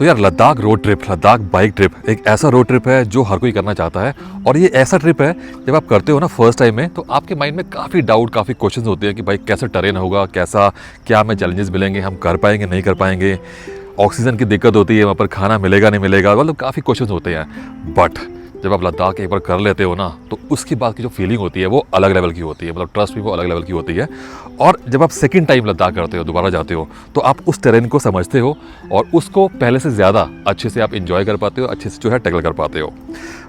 तो यार Ladakh road trip, Ladakh bike trip एक ऐसा रोड ट्रिप है जो हर कोई करना चाहता है। और ये ऐसा ट्रिप है जब आप करते हो ना फर्स्ट टाइम में, तो आपके माइंड में काफ़ी डाउट, काफ़ी क्वेश्चंस होते हैं कि भाई कैसा टरेन होगा, कैसा क्या हमें चैलेंजेस मिलेंगे, हम कर पाएंगे नहीं कर पाएंगे, ऑक्सीजन की दिक्कत होती है, वहाँ पर खाना मिलेगा नहीं मिलेगा, मतलब काफ़ी क्वेश्चंस होते हैं। बट जब आप लद्दाख एक बार कर लेते हो ना, तो उसके बाद की जो फीलिंग होती है वो अलग लेवल की होती है, मतलब ट्रस्ट भी वो अलग लेवल की होती है। और जब आप सेकंड टाइम लद्दाख करते हो, दोबारा जाते हो, तो आप उस टेरेन को समझते हो और उसको पहले से ज़्यादा अच्छे से आप इंजॉय कर पाते हो, अच्छे से जो है टैकल कर पाते हो।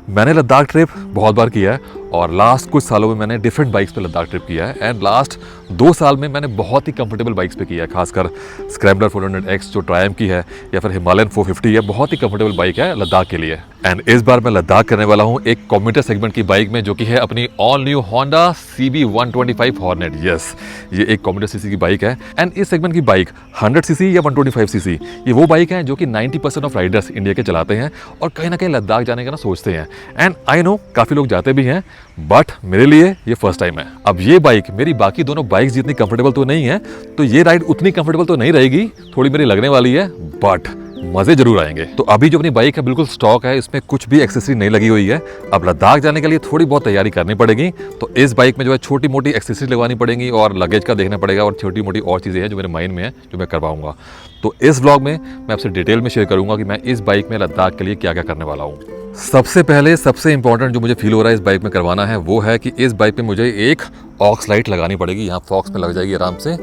मैंने लद्दाख ट्रिप बहुत बार किया है और लास्ट कुछ सालों में मैंने डिफरेंट बाइक्स पे लद्दाख ट्रिप किया है। एंड लास्ट 2 साल में मैंने बहुत ही कंफर्टेबल बाइक्स पे किया है, खासकर स्क्रैम्बलर 400X जो ट्रायम्फ की है, या फिर हिमालयन 450 है, बहुत ही कंफर्टेबल बाइक है लद्दाख के लिए। एंड इस बार मैं लद्दाख करने वाला हूँ एक कम्यूटर सेगमेंट की बाइक में, जो कि है अपनी all new Honda CB 125 hornet. Yes, ये एक कम्यूटर सीसी की बाइक है। एंड इस सेगमेंट की बाइक 100 सीसी या 125 सीसी, ये वो बाइक है जो कि 90% ऑफ राइडर्स इंडिया के चलाते हैं और कहीं ना कहीं लद्दाख जाने का ना सोचते हैं। एंड आई नो काफ़ी लोग जाते भी हैं, बट मेरे लिए ये फर्स्ट टाइम है। अब ये बाइक मेरी बाकी दोनों बाइक्स जितनी कंफर्टेबल तो नहीं है, तो ये राइड उतनी कंफर्टेबल तो नहीं रहेगी, थोड़ी मेरी लगने वाली है, बट मजे जरूर आएंगे। तो अभी जो अपनी बाइक है बिल्कुल स्टॉक है, इसमें कुछ भी एक्सेसरी नहीं लगी हुई है। अब लद्दाख जाने के लिए थोड़ी बहुत तैयारी करनी पड़ेगी, तो इस बाइक में जो है छोटी मोटी एक्सेसरी लगवानी पड़ेगी और लगेज का देखना पड़ेगा और छोटी मोटी और चीज़ें हैं जो मेरे माइंड में है, जो मैं करवाऊंगा। तो इस व्लॉग में मैं आपसे डिटेल में शेयर करूंगा कि मैं इस बाइक में लद्दाख के लिए क्या क्या करने वाला हूँ। सबसे पहले सबसे इंपॉर्टेंट जो मुझे फील हो रहा है इस बाइक में करवाना है, वो है कि इस बाइक पे मुझे एक ऑक्स लाइट लगानी पड़ेगी। यहाँ फॉक्स में लग जाएगी आराम से।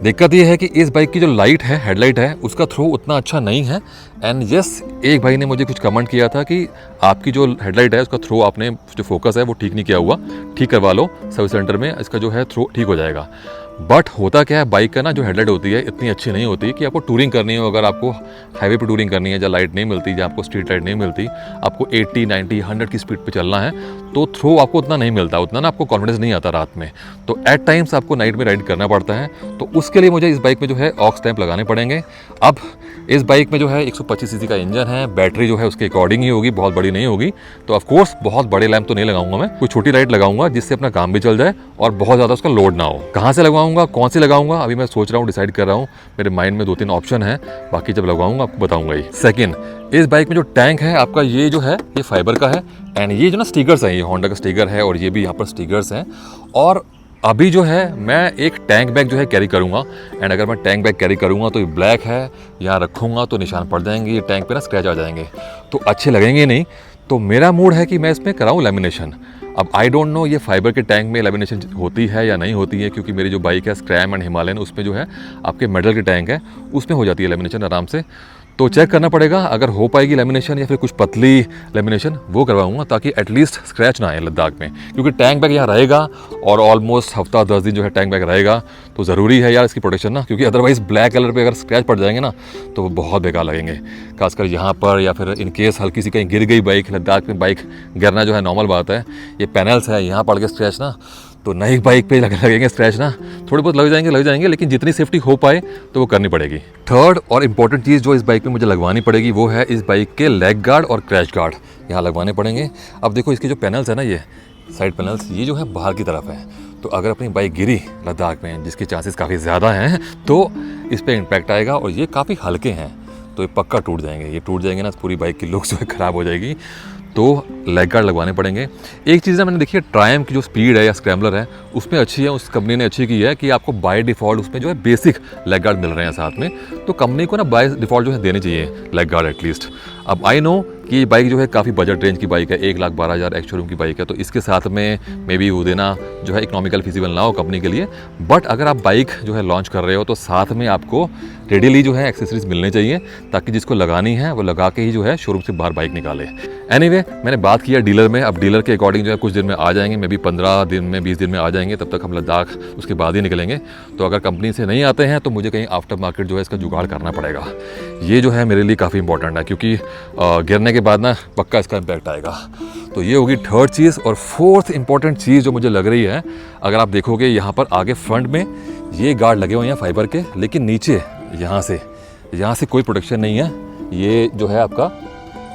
दिक्कत ये है कि इस बाइक की जो लाइट है, हेडलाइट है, उसका थ्रो उतना अच्छा नहीं है। एंड यस, एक भाई ने मुझे कुछ कमेंट किया था कि आपकी जो हेडलाइट है उसका थ्रो, आपने जो फोकस है वो ठीक नहीं किया हुआ, ठीक करवा लो सर्विस सेंटर में, इसका जो है थ्रो ठीक हो जाएगा। बट होता क्या है, बाइक का ना जो हेडलाइट होती है इतनी अच्छी नहीं होती कि आपको टूरिंग करनी हो, अगर आपको हाईवे पे टूरिंग करनी है जहाँ लाइट नहीं मिलती, जहाँ आपको स्ट्रीट लाइट नहीं मिलती, आपको 80, 90, 100 की स्पीड पे चलना है, तो थ्रो आपको उतना नहीं मिलता, उतना ना आपको कॉन्फिडेंस नहीं आता रात में। तो एट टाइम्स आपको नाइट में राइड करना पड़ता है। तो उसके लिए मुझे इस बाइक में जो है ऑक्स लैंप लगाने पड़ेंगे। अब इस बाइक में जो है 125 सीसी का इंजन है, बैटरी जो है उसके अकॉर्डिंग ही होगी, बहुत बड़ी नहीं होगी। तो ऑफकोर्स बहुत बड़े लैंप तो नहीं लगाऊंगा मैं, कोई छोटी लाइट लगाऊंगा जिससे अपना काम भी चल जाए और बहुत ज़्यादा उसका लोड ना हो। कहाँ से लगवाऊंगा, कौन सी लगाऊंगा, अभी मैं सोच रहा हूँ, डिसाइड कर रहा हूँ। मेरे माइंड में 2-3 ऑप्शन है, बाकी जब लगवाऊंगा आपको बताऊंगा ही। सेकंड, इस बाइक में जो टैंक है आपका, ये जो है ये फाइबर का है। एंड ये जो ना स्टिकर्स हैं, ये होंडा का स्टिकर है और ये भी यहाँ पर स्टिकर्स हैं। और अभी जो है मैं एक टैंक बैग जो है कैरी करूँगा। एंड अगर मैं टैंक बैग कैरी करूँगा तो ये ब्लैक है, यहाँ रखूँगा तो निशान पड़ जाएंगे, ये टैंक पे ना स्क्रैच आ जाएंगे, तो अच्छे लगेंगे नहीं। तो मेरा मूड है कि मैं इसमें कराऊँ लेमिनेशन। अब आई डोंट नो ये फाइबर के टैंक में लेमिनेशन होती है या नहीं होती है, क्योंकि मेरी जो बाइक है स्क्रैम एंड हिमालयन, उसमें जो है आपके मेटल के टैंक है, उसमें हो जाती है लेमिनेशन आराम से। तो चेक करना पड़ेगा अगर हो पाएगी लेमिनेशन या फिर कुछ पतली लेमिनेशन वो करवाऊंगा, ताकि एटलीस्ट स्क्रैच ना आए लद्दाख में। क्योंकि टैंक बैग यहाँ रहेगा और ऑलमोस्ट हफ्ता 10 दिन जो है टैंक बैग रहेगा, तो ज़रूरी है यार इसकी प्रोटेक्शन ना, क्योंकि अदरवाइज़ ब्लैक कलर पे अगर स्क्रैच पड़ जाएंगे ना तो वो बहुत बेकार लगेंगे, खासकर यहाँ पर। या फिर इन केस हल्की सी कहीं गिर गई बाइक, लद्दाख में बाइक गिरना जो है नॉर्मल बात है, ये पैनल्स है, यहाँ पड़ के स्क्रैच ना, तो नई बाइक पे लगेंगे स्क्रैच ना, थोड़े बहुत लग जाएंगे, लेकिन जितनी सेफ्टी हो पाए तो वो करनी पड़ेगी। थर्ड और इम्पॉर्टेंट चीज़ जो इस बाइक पे मुझे लगवानी पड़ेगी, वो है इस बाइक के लेग गार्ड और क्रैश गार्ड यहाँ लगवाने पड़ेंगे। अब देखो इसके जो पैनल्स है ना, ये साइड पैनल्स, ये जो है बाहर की तरफ है, तो अगर अपनी बाइक गिरी लद्दाख में, जिसके चांसेस काफ़ी ज़्यादा हैं, तो इस पर इम्पैक्ट आएगा। और ये काफ़ी हल्के हैं तो ये पक्का टूट जाएंगे। ये टूट जाएंगे ना तो पूरी बाइक की लुक जो है ख़राब हो जाएगी। तो लेग गार्ड लगवाने पड़ेंगे। एक चीज़ ना मैंने देखी है, ट्रायम्फ की जो स्पीड है या स्क्रैम्बलर है उसमें अच्छी है, उस कंपनी ने अच्छी की है कि आपको बाय डिफ़ॉल्ट उसमें जो है बेसिक लेग गार्ड मिल रहे हैं साथ में। तो कंपनी को ना बाय डिफ़ॉल्ट जो है देने चाहिए लेग गार्ड एटलीस्ट। अब आई नो कि ये बाइक जो है काफ़ी बजट रेंज की बाइक है, 1,12,000 एक्स शोरूम की बाइक है, तो इसके साथ में मे बी वो देना जो है इकोनॉमिकल फिजिबल ना हो कंपनी के लिए। बट अगर आप बाइक जो है लॉन्च कर रहे हो तो साथ में आपको रेडीली जो है एक्सेसरीज मिलने चाहिए, ताकि जिसको लगानी है वो लगा के ही जो है शोरूम से बाहर बाइक निकाले। एनीवे, मैंने बात किया डीलर में, अब डीलर के अकॉर्डिंग जो है कुछ दिन में आ जाएंगे, मे बी 15 दिन में 20 दिन में आ जाएंगे, तब तक हम लद्दाख उसके बाद ही निकलेंगे। तो अगर कंपनी से नहीं आते हैं तो मुझे कहीं आफ्टर मार्केट जो है इसका जुगाड़ करना पड़ेगा। ये जो है मेरे लिए काफ़ी इंपॉर्टेंट है, क्योंकि गिरने के बाद ना पक्का इसका इम्पैक्ट आएगा। तो ये होगी थर्ड चीज़। और फोर्थ इंपॉर्टेंट चीज़ जो मुझे लग रही है, अगर आप देखोगे यहाँ पर आगे फ्रंट में ये गार्ड लगे हुए हैं फाइबर के, लेकिन नीचे यहाँ से कोई प्रोटेक्शन नहीं है। ये जो है आपका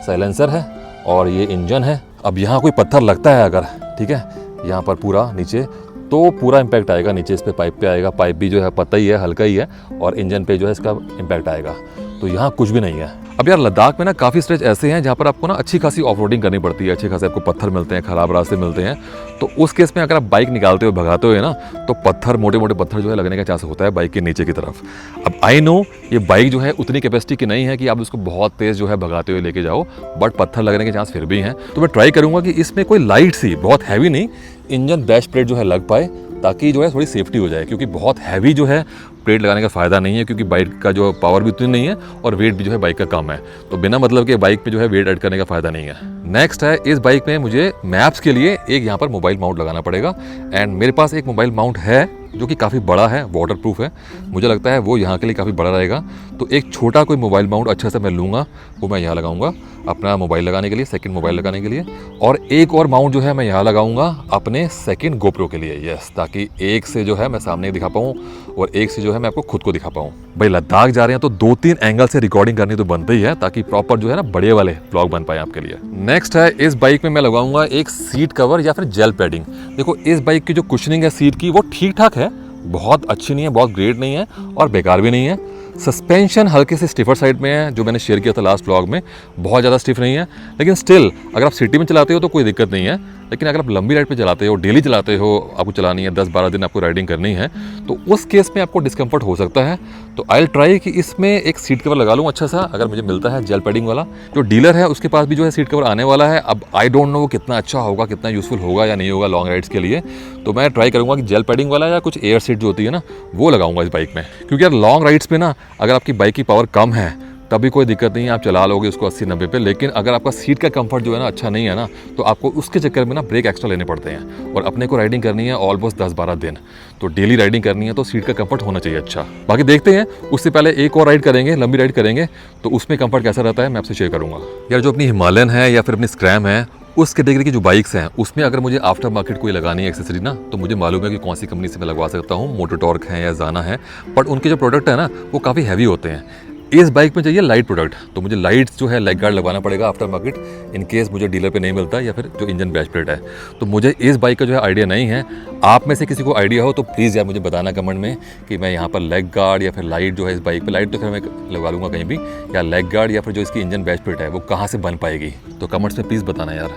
साइलेंसर है और ये इंजन है। अब यहाँ कोई पत्थर लगता है अगर, ठीक है, यहाँ पर पूरा नीचे, तो पूरा इम्पैक्ट आएगा नीचे, इस पे पाइप पे आएगा। पाइप भी जो है पता ही है, हल्का ही है, और इंजन पे जो है इसका इम्पैक्ट आएगा। तो यहाँ कुछ भी नहीं है। अब यार लद्दाख में ना काफ़ी स्ट्रेच ऐसे हैं जहाँ पर आपको ना अच्छी खासी ऑफ रोडिंग करनी पड़ती है, अच्छे खासे आपको पत्थर मिलते हैं, ख़राब रास्ते मिलते हैं। तो उस केस में अगर आप बाइक निकालते हुए भगाते हुए ना, तो पत्थर, मोटे मोटे पत्थर जो है लगने का चांस होता है बाइक के नीचे की तरफ। अब आई नो ये बाइक जो है उतनी कैपेसिटी की नहीं है कि आप उसको बहुत तेज़ जो है भगाते हुए लेके जाओ, बट पत्थर लगने के चांस फिर भी हैं। तो मैं ट्राई करूँगा कि इसमें कोई लाइट सी, बहुत हैवी नहीं, इंजन बैश प्लेट जो है लग पाए, ताकि जो है थोड़ी सेफ्टी हो जाए, क्योंकि बहुत हैवी जो है प्लेट लगाने का फ़ायदा नहीं है, क्योंकि बाइक का जो पावर भी उतनी नहीं है और वेट भी जो है बाइक का कम है। तो बिना मतलब के बाइक पे जो है वेट ऐड करने का फ़ायदा नहीं है। नेक्स्ट है, इस बाइक में मुझे मैप्स के लिए एक यहाँ पर मोबाइल माउंट लगाना पड़ेगा। एंड मेरे पास एक मोबाइल माउंट है जो कि काफ़ी बड़ा है, वाटर प्रूफ है, मुझे लगता है वो यहाँ के लिए काफ़ी बड़ा रहेगा। तो एक छोटा कोई मोबाइल माउंट अच्छा सा मैं लूँगा, वो मैं यहाँ लगाऊंगा अपना मोबाइल लगाने के लिए, सेकंड मोबाइल लगाने के लिए। और एक और माउंट जो है मैं यहाँ लगाऊंगा अपने सेकंड गोप्रो के लिए, यस, ताकि एक से जो है मैं सामने दिखा पाऊँ और एक से जो है मैं आपको खुद को दिखा पाऊँ। भाई लद्दाख जा रहे हैं तो 2-3 एंगल से रिकॉर्डिंग करनी तो बनती ही है, ताकि प्रॉपर जो है ना बड़े वाले व्लॉग बन पाए आपके लिए। नेक्स्ट है, इस बाइक में मैं लगाऊंगा एक सीट कवर या फिर जेल पैडिंग। देखो इस बाइक की जो कुशनिंग है सीट की, वो ठीक ठाक है, बहुत अच्छी नहीं है, बहुत ग्रेट नहीं है और बेकार भी नहीं है। सस्पेंशन हल्के से स्टिफर साइड में है, जो मैंने शेयर किया था लास्ट व्लॉग में, बहुत ज़्यादा स्टिफ नहीं है। लेकिन स्टिल अगर आप सिटी में चलाते हो तो कोई दिक्कत नहीं है, लेकिन अगर आप लंबी राइड पे चलाते हो, डेली चलाते हो, आपको चलानी है 10-12 दिन आपको राइडिंग करनी है, तो उस केस में आपको डिस्कम्फर्ट हो सकता है। तो आई विल ट्राई कि इसमें एक सीट कवर लगा लूँ अच्छा सा, अगर मुझे मिलता है जेल पैडिंग वाला। जो डीलर है उसके पास भी जो है सीट कवर आने वाला है। अब आई डोंट नो वो कितना अच्छा होगा, कितना यूज़फुल होगा या नहीं होगा लॉन्ग राइड्स के लिए। तो मैं ट्राई करूँगा कि जेल पैडिंग वाला या कुछ एयर सीट जो होती है ना, वो लगाऊंगा इस बाइक में। क्योंकि यार लॉन्ग राइड्स पे ना अगर आपकी बाइक की पावर कम है तभी कोई दिक्कत नहीं है, आप चला लोगे उसको 80-90 पे। लेकिन अगर आपका सीट का कंफर्ट जो है ना अच्छा नहीं है ना, तो आपको उसके चक्कर में ना ब्रेक एक्स्ट्रा लेने पड़ते हैं। और अपने को राइडिंग करनी है ऑलमोस्ट 10-12 दिन, तो डेली राइडिंग करनी है, तो सीट का कंफर्ट होना चाहिए अच्छा। बाकी देखते हैं, उससे पहले एक और राइड करेंगे, लंबी राइड करेंगे, तो उसमें कंफर्ट कैसा रहता है मैं आपसे शेयर करूँगा। यार जो अपनी हिमालयन है या फिर अपनी स्क्रैम है, उस कैटेगरी की जो बाइक्स हैं उसमें अगर मुझे आफ्टर मार्केट कोई लगानी है एक्सेसरी ना, तो मुझे मालूम है कि कौन सी कंपनी से मैं लगवा सकता हूँ। मोटोटॉर्क है या जाना है, बट उनके जो प्रोडक्ट है ना वो काफ़ी हैवी होते हैं। इस बाइक में चाहिए लाइट प्रोडक्ट, तो मुझे लाइट जो है लेग गार्ड लगवाना पड़ेगा आफ्टर मार्केट, इन केस मुझे डीलर पे नहीं मिलता, या फिर जो इंजन बैश प्लेट है। तो मुझे इस बाइक का जो है आइडिया नहीं है। आप में से किसी को आइडिया हो तो प्लीज़ यार मुझे बताना कमेंट में कि मैं यहाँ पर लेग गार्ड या फिर लाइट जो है इस बाइक पे, लाइट तो फिर मैं लगवा लूँगा कहीं भी, या लेग गार्ड या फिर जो इसकी इंजन बैश प्लेट है वो कहाँ से बन पाएगी, तो कमेंट्स में प्लीज़ बताना यार।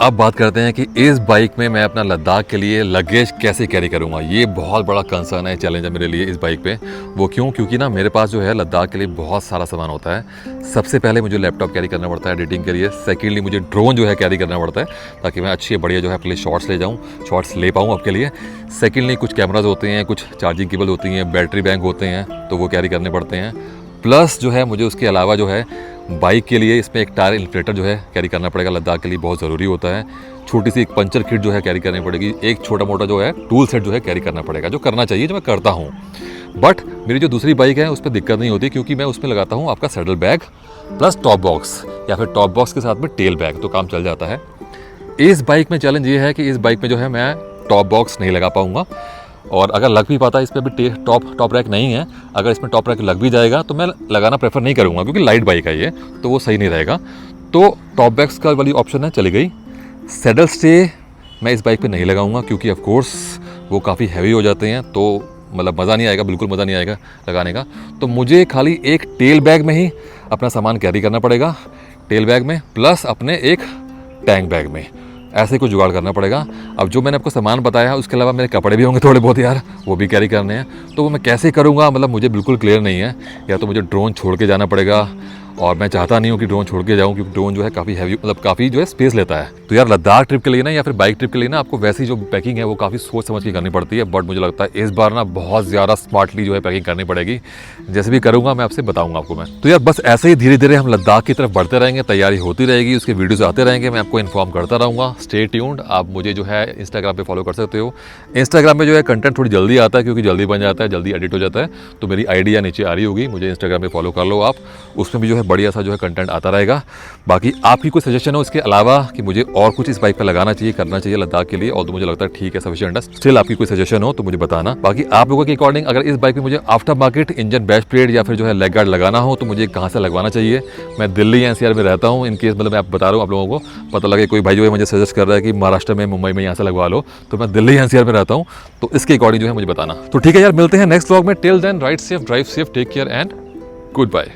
अब बात करते हैं कि इस बाइक में मैं अपना लद्दाख के लिए लगेज कैसे कैरी करूंगा। ये बहुत बड़ा कंसर्न है, चैलेंज है मेरे लिए इस बाइक पे। वो क्यों? क्योंकि ना मेरे पास जो है लद्दाख के लिए बहुत सारा सामान होता है। सबसे पहले मुझे लैपटॉप कैरी करना पड़ता है एडिटिंग के लिए। सेकेंडली मुझे ड्रोन जो है कैरी करना पड़ता है, ताकि मैं अच्छी बढ़िया जो है अपने लिए शॉट्स ले जाऊँ, शॉट्स ले पाऊँ आपके लिए। सेकेंडली कुछ कैमराज होते हैं, कुछ चार्जिंग केबल होती हैं, बैटरी बैंक होते हैं, तो वो कैरी करने पड़ते हैं। प्लस जो है मुझे उसके अलावा जो है बाइक के लिए इसमें एक टायर इन्फ्लेटर जो है कैरी करना पड़ेगा, लद्दाख के लिए बहुत ज़रूरी होता है। छोटी सी एक पंचर किट जो है कैरी करनी पड़ेगी। एक छोटा मोटा जो है टूल सेट जो है कैरी करना पड़ेगा, जो करना चाहिए, जो मैं करता हूँ। बट मेरी जो दूसरी बाइक है उस पर दिक्कत नहीं होती, क्योंकि मैं उसमें लगाता हूँ आपका saddle bag plus top box, या फिर टॉप बॉक्स के साथ में टेल बैग, तो काम चल जाता है। इस बाइक में चैलेंज ये है कि इस बाइक में जो है मैं टॉप बॉक्स नहीं लगा पाऊँगा, और अगर लग भी पाता है इस पर भी टॉप रैक नहीं है। अगर इसमें टॉप रैक लग भी जाएगा तो मैं लगाना प्रेफर नहीं करूँगा, क्योंकि लाइट बाइक है ये, तो वो सही नहीं रहेगा। तो टॉप बैग्स का वाली ऑप्शन है चली गई। सैडल स्टे मैं इस बाइक पे नहीं लगाऊंगा, क्योंकि ऑफ कोर्स वो काफ़ी हैवी हो जाते हैं, तो मतलब मज़ा नहीं आएगा, बिल्कुल मज़ा नहीं आएगा लगाने का। तो मुझे खाली एक टेल बैग में ही अपना सामान कैरी करना पड़ेगा, टेल बैग में प्लस अपने एक टैंक बैग में, ऐसे कुछ जुगाड़ करना पड़ेगा। अब जो मैंने आपको सामान बताया है उसके अलावा मेरे कपड़े भी होंगे थोड़े बहुत यार, वो भी कैरी करने हैं। तो वो मैं कैसे करूँगा, मतलब मुझे बिल्कुल क्लियर नहीं है। या तो मुझे ड्रोन छोड़ के जाना पड़ेगा, और मैं चाहता नहीं हूँ कि ड्रोन छोड़ के जाऊँ, क्योंकि ड्रोन जो है काफ़ी हैवी, मतलब काफ़ी जो है स्पेस लेता है। तो यार लद्दाख ट्रिप के लिए ना, या फिर बाइक ट्रिप के लिए ना, आपको वैसी जो पैकिंग है वो काफ़ी सोच समझ के करनी पड़ती है। बट मुझे लगता है इस बार ना बहुत ज़्यादा स्मार्टली जो है पैकिंग करनी पड़ेगी। जैसे भी करूँगा मैं आपसे बताऊँगा आपको मैं। तो यार बस ऐसे ही धीरे धीरे हम लद्दाख की तरफ बढ़ते रहेंगे, तैयारी होती रहेगी, उसके वीडियोज़ आते रहेंगे, मैं आपको इन्फॉर्म करता रहूँगा। Stay tuned. आप मुझे जो है इंस्टाग्राम पे फॉलो कर सकते हो। इंस्टाग्राम में जो है कंटेंट थोड़ी जल्दी आता है, क्योंकि जल्दी बन जाता है, जल्दी एडिट हो जाता है। तो मेरी आइडिया नीचे आ रही होगी, मुझे इंस्टाग्राम पे फॉलो कर लो आप, उसमें भी जो है बढ़िया सा जो है कंटेंट आता रहेगा। बाकी आपकी कोई सजेशन हो इसके अलावा कि मुझे और कुछ इस बाइक पर लगाना चाहिए, करना चाहिए लद्दाख के लिए, और तो मुझे लगता है ठीक है, सफिशिएंट है। स्टिल आपकी कोई सजेशन हो तो मुझे बताना। बाकी आप लोगों के अकॉर्डिंग अगर इस बाइक में मुझे after market engine bash plate या फिर जो है लेग गार्ड लगाना हो, तो मुझे कहाँ से लगवाना चाहिए। मैं दिल्ली या एनसीआर में रहता हूँ, इन केस मतलब मैं बता रहा हूँ आप लोगों को, पता लगे कोई भाई जो है मुझे सजेस्ट कर रहा है कि महाराष्ट्र में, मुंबई में यहाँ से लगवा लो, तो मैं दिल्ली एनसीआर में रहता हूँ, तो इसके अकॉर्डिंग जो है मुझे बताना। तो ठीक है यार, मिलते हैं नेक्स्ट व्लॉग में। Till then ride safe, drive safe, take care and good bye.